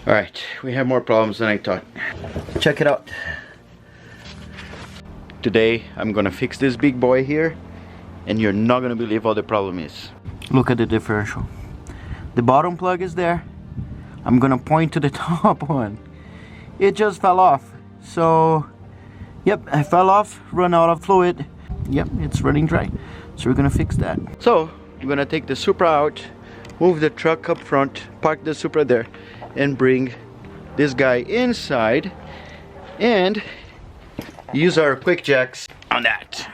Alright, we have more problems than I thought. Check it out. Today I'm gonna fix this big boy here, and you're not gonna believe what the problem is. Look at the differential. The bottom plug is there. I'm gonna point to the top one. It just fell off. So, yep, I fell off, run out of fluid. Yep, it's running dry. So we're gonna fix that. So, I'm gonna take the Supra out, move the truck up front, park the Supra there, and bring this guy inside and use our Quickjacks on that.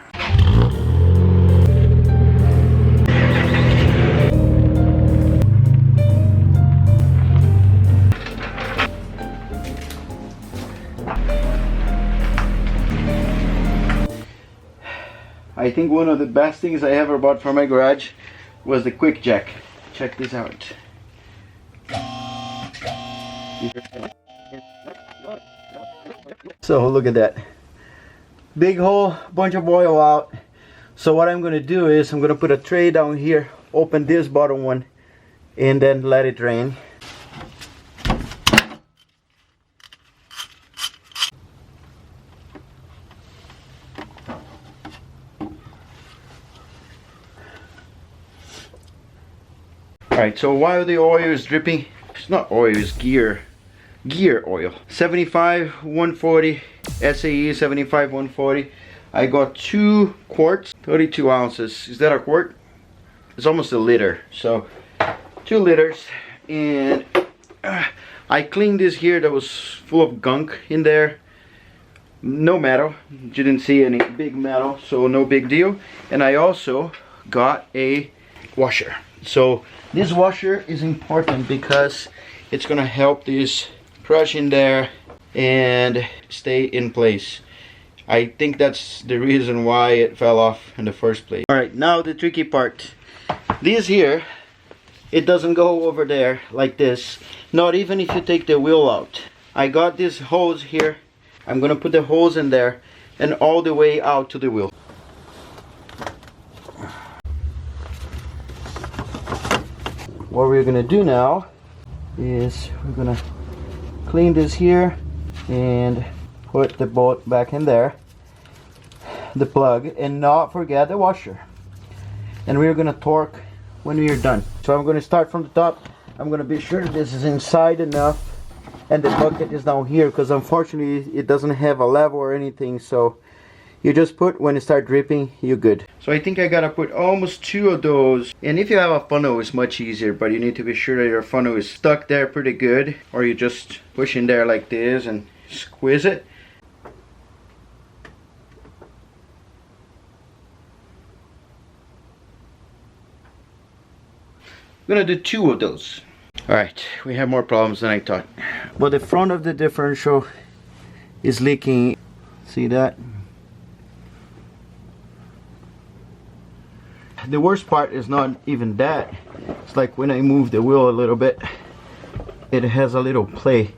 I think one of the best things I ever bought for my garage was the Quickjack. Check this out. So look at that. Big hole, bunch of oil out. So what I'm gonna do is I'm gonna put a tray down here, open this bottom one, and then let it drain. Alright, so while the oil is dripping, it's not oil, it's gear oil. 75 140 SAE 75 140. I got 2 quarts, 32 ounces. Is that a quart? It's almost a liter. So 2 liters, and I cleaned this here that was full of gunk in there. No metal. You didn't see any big metal, so no big deal. And I also got a washer. So this washer is important because it's gonna help this crush in there and stay in place. I think that's the reason why it fell off in the first place. Alright, now the tricky part. This here, it doesn't go over there like this, not even if you take the wheel out. I got this hose here. I'm gonna put the hose in there and all the way out to the wheel. What we're gonna do now is we're gonna clean this here and put the bolt back in there, the plug, and not forget the washer. And we're gonna torque when we're done. So I'm gonna start from the top. I'm gonna be sure this is inside enough and the bucket is down here, because unfortunately it doesn't have a level or anything. So you just put, when it starts dripping, you're good. So I think I gotta put almost 2 of those. And if you have a funnel, it's much easier, but you need to be sure that your funnel is stuck there pretty good, or you just push in there like this and squeeze it. I'm gonna do 2 of those. Alright, we have more problems than I thought. But the front of the differential is leaking. See that? The worst part is not even that. It's like when I move the wheel a little bit, it has a little play.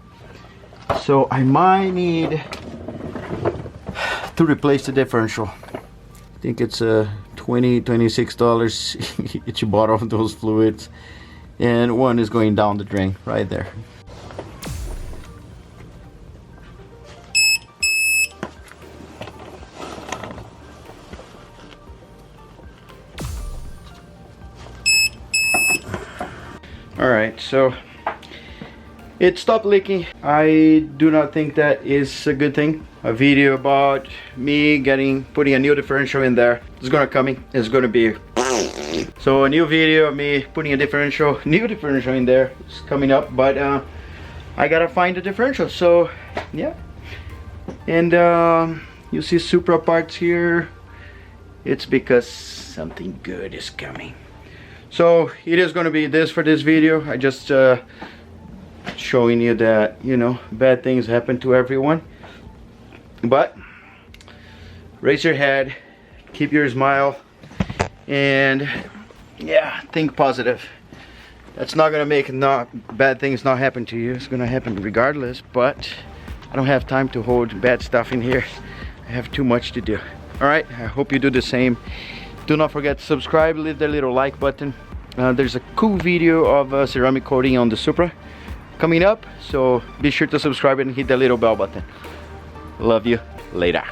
So I might need to replace the differential. I think it's $26 each bottle of those fluids, and one is going down the drain right there. Alright, so it stopped leaking. I do not think that is a good thing. A video about me putting a new differential in there is gonna come. It's gonna be so a new video of me putting a new differential in there is coming up, but I gotta find the differential. So yeah, and you see Supra parts here. It's because something good is coming. So it is going to be this for this video. I just showing you that, you know, bad things happen to everyone, but raise your head, keep your smile, and yeah, think positive. That's not gonna make bad things not happen to you. It's gonna happen regardless, but I don't have time to hold bad stuff in here. I have too much to do. All right, I hope you do the same. Do not forget to subscribe, leave the little like button. There's a cool video of ceramic coating on the Supra. coming up, so be sure to subscribe and hit the little bell button. Love you. Later.